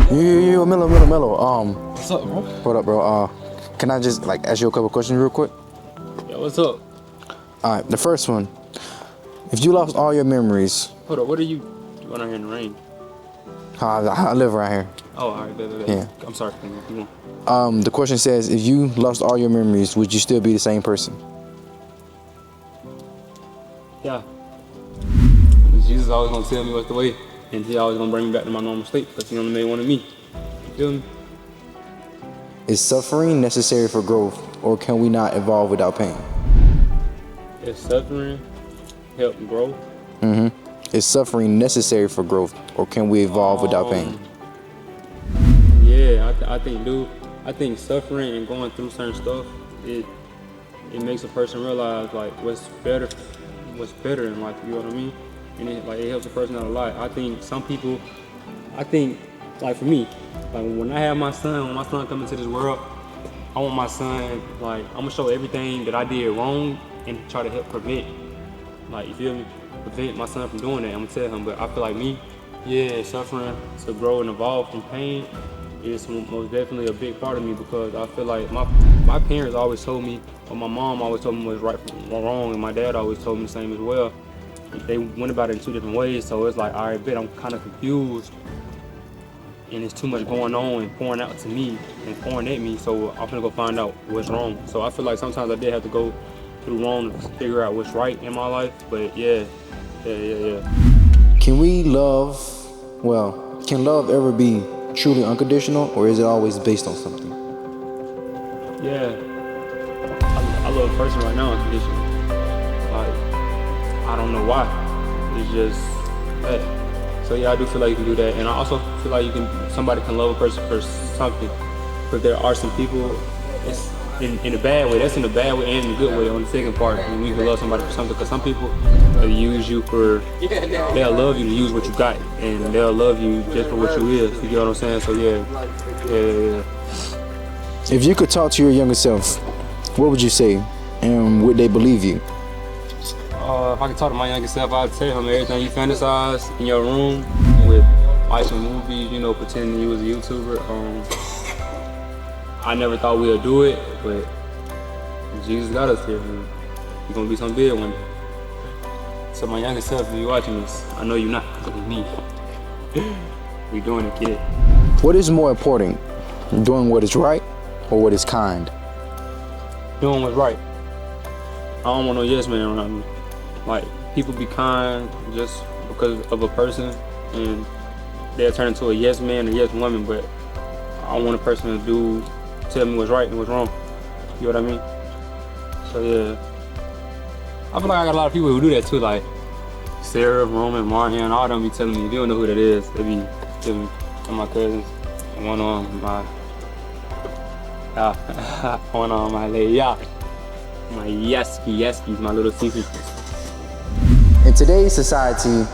Yo, Mellow. What's up, bro? What up, bro? Can I just ask you a couple questions real quick? Yeah, what's up? All right, the first one. If you lost all your memories, Hold up, what are you doing out here in the rain? I live around here. Oh, all right, bet. Yeah. I'm sorry, come on. The question says, if you lost all your memories, would you still be the same person? Yeah. Jesus always gonna tell me what's the way, and he always gonna bring me back to my normal state, because he only made one of me. You feel me? Is suffering necessary for growth, or can we not evolve without pain? Is suffering help grow? Is suffering necessary for growth, or can we evolve without pain? Yeah, I think suffering and going through certain stuff, it makes a person realize like what's better in life. You know what I mean? And it helps a person out a lot. I think like for me, like when I have my son come into this world, I want my son, like I'm gonna show everything that I did wrong and try to help prevent, like you feel me? Prevent my son from doing that. I'm gonna tell him, but I feel like me, yeah, suffering to grow and evolve from pain is most definitely a big part of me, because I feel like my parents always told me, or my mom always told me what's right from wrong, and my dad always told me the same as well. They went about it in two different ways, so it's like, all right, bet I'm kind of confused, and it's too much going on and pouring out to me and pouring at me, so I'm gonna go find out what's wrong. So I feel like sometimes I did have to go through wrong to figure out what's right in my life, but yeah. Can love ever be truly unconditional, or is it always based on something? Yeah, I love a person right now unconditional. Like, I don't know why. It's just that. So yeah, I do feel like you can do that, and I also feel like somebody can love a person for something. But there are some people, it's in a bad way. That's in a bad way and in a good way on the second part. And you can love somebody for something, because some people use you for, they'll love you to use what you got, and they'll love you just for what you is. You get what I'm saying? So yeah. If you could talk to your younger self, what would you say, and would they believe you? If I could talk to my younger self, I'd tell him everything you fantasize in your room with watching movies, pretending you was a YouTuber. I never thought we'd do it, but Jesus got us here. You're gonna be something big one day. So my younger self, if you're watching this, I know you're not, because it's me. We doing it, kid. What is more important, doing what is right or what is kind? Doing what's right. I don't want no yes man around me. Like, people be kind just because of a person, and they'll turn into a yes man or yes woman, but I want a person to tell me what's right and what's wrong. You know what I mean? So yeah. I feel like I got a lot of people who do that too, like Sarah, Roman, Marhan, all them be telling me, if you don't know who that is, they be telling me, my cousins, one on my lady, my yeskies, my little sissy. In today's society,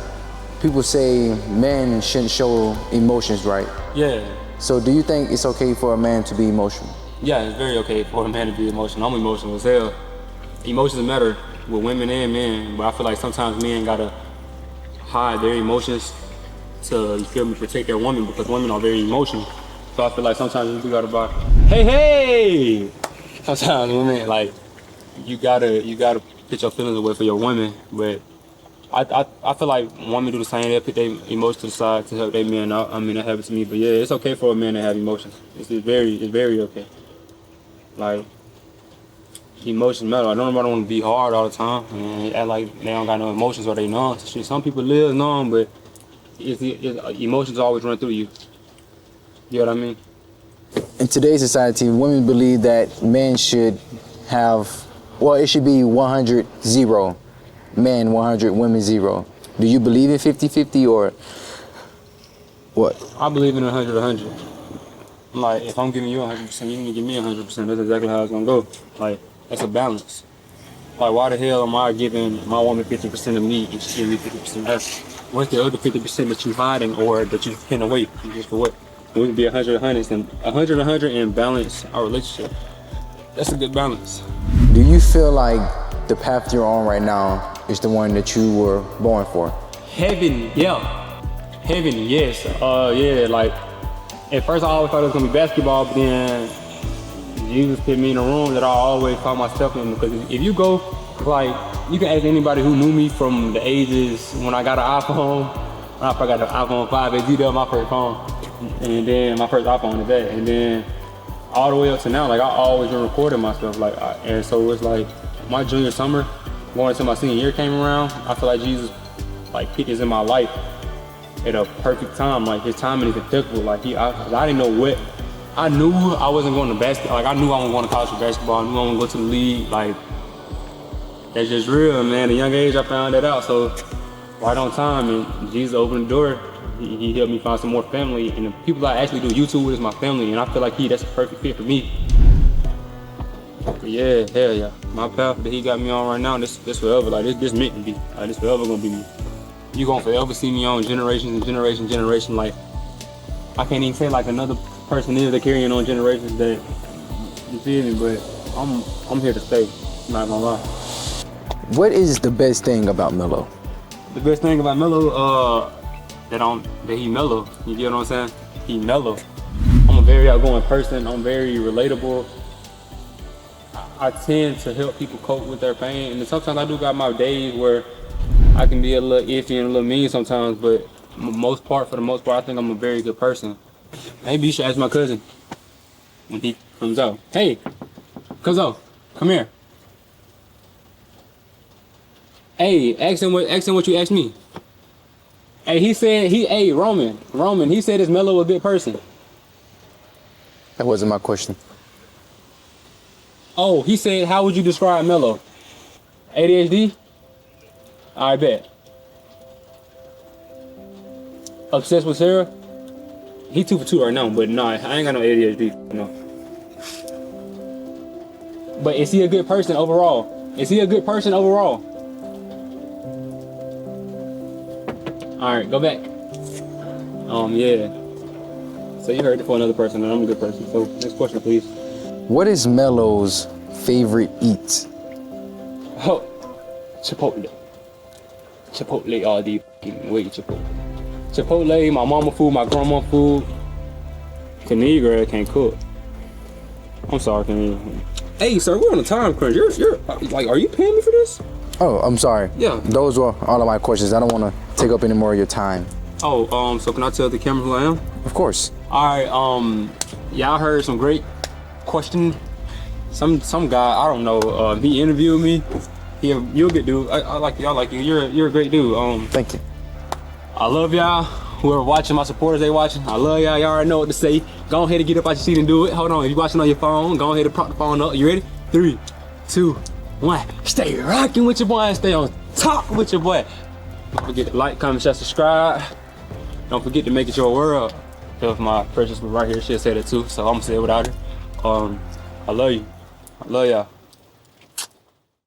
people say men shouldn't show emotions, right? Yeah. So do you think it's okay for a man to be emotional? Yeah, it's very okay for a man to be emotional. I'm emotional as hell. Emotions matter with women and men, but I feel like sometimes men gotta hide their emotions to, you feel me, protect their woman, because women are very emotional. So I feel like sometimes you gotta buy, hey! Sometimes women, like, you gotta put your feelings away for your woman, but I feel like women do the same. They put their emotions to the side to help their men out. I mean, that happens to me, but yeah, it's okay for a man to have emotions. It's very okay. Like, emotions matter. I don't nobody want to be hard all the time and act like they don't got no emotions or they numb. Some people live numb, but emotions always run through you. You know what I mean? In today's society, women believe that men should have, it should be 100-0. Men 100, women 0. Do you believe in 50-50 or what? I believe in 100-100. Like, if I'm giving you 100%, you can give me 100%. That's exactly how it's gonna go. Like, that's a balance. Like, why the hell am I giving my woman 50% of me and she giving me 50% of her? What's the other 50% that you hiding or that you pin away? Just for what? We can be 100-100 and 100-100 and balance our relationship. That's a good balance. Do you feel like the path you're on right now is the one that you were born for? Heaven, yeah. Heaven, yes. Yeah, like, at first I always thought it was gonna be basketball, but then Jesus put me in a room that I always found myself in. Because if you go, like, you can ask anybody who knew me from the ages when I got an iPhone. When I first got the iPhone 5S, that was my first phone, and then my first iPhone is that, and then all the way up to now, like I always been recording myself, like, and so it's like my junior summer, going into my senior year came around. I feel like Jesus, like, picked this in my life at a perfect time. Like his timing is impeccable. Like I didn't know what. I knew I wasn't going to basketball. Like I knew I wasn't going to college for basketball. I knew I wasn't going to the league. Like that's just real, man. At a young age, I found that out. So right on time, and Jesus opened the door. He helped me find some more family, and the people I actually do YouTube with is my family, and I feel like that's a perfect fit for me. But yeah, hell yeah. My path that he got me on right now, this forever. Like this meant to be. Like this forever gonna be me. You gonna forever see me on generations and generation. Like I can't even say like another person is carrying on generations that, you feel me, but I'm here to stay, not gonna lie. What is the best thing about Melo? The best thing about Melo, that he mellow. You get what I'm saying? He mellow. I'm a very outgoing person. I'm very relatable. I tend to help people cope with their pain, and sometimes I do got my days where I can be a little iffy and a little mean sometimes, but for the most part, I think I'm a very good person. Maybe you should ask my cousin when he comes out. Hey, Cuzzo, come here. Hey, ask him what you asked me. Hey, he said Roman, he said is Melo a good person? That wasn't my question. Oh, he said, how would you describe Melo? ADHD? I bet. Obsessed with Sarah? He 2 for 2 right now, but nah, I ain't got no ADHD, no. But is he a good person overall? All right, go back. Yeah. So you heard it for another person, and I'm a good person. So next question, please. What is Melo's favorite eat? Oh, Chipotle. Chipotle all day way, Chipotle. Chipotle, my mama food, my grandma food. Kanigra can't cook. I'm sorry, Kanigra. Hey, sir, we're on a time crunch. You're like, are you paying me for this? Oh, I'm sorry. Yeah. Those were all of my questions. I don't want to take up any more of your time. Oh, so can I tell the camera who I am? Of course. All right, y'all heard some great question. Some guy, I don't know, he interviewed me. You're a good dude. I like you. I like you. You're a great dude. Thank you. I love y'all. Whoever watching, my supporters, they watching. I love y'all. Y'all already know what to say. Go ahead and get up out your seat and do it. Hold on. If you're watching on your phone, go ahead and prop the phone up. You ready? 3, 2, 1. Stay rocking with your boy and stay on top with your boy. Don't forget to like, comment, share, subscribe. Don't forget to make it your world. If my precious was right here, she'll say that too. So I'm gonna say it without her. I love you. I love y'all.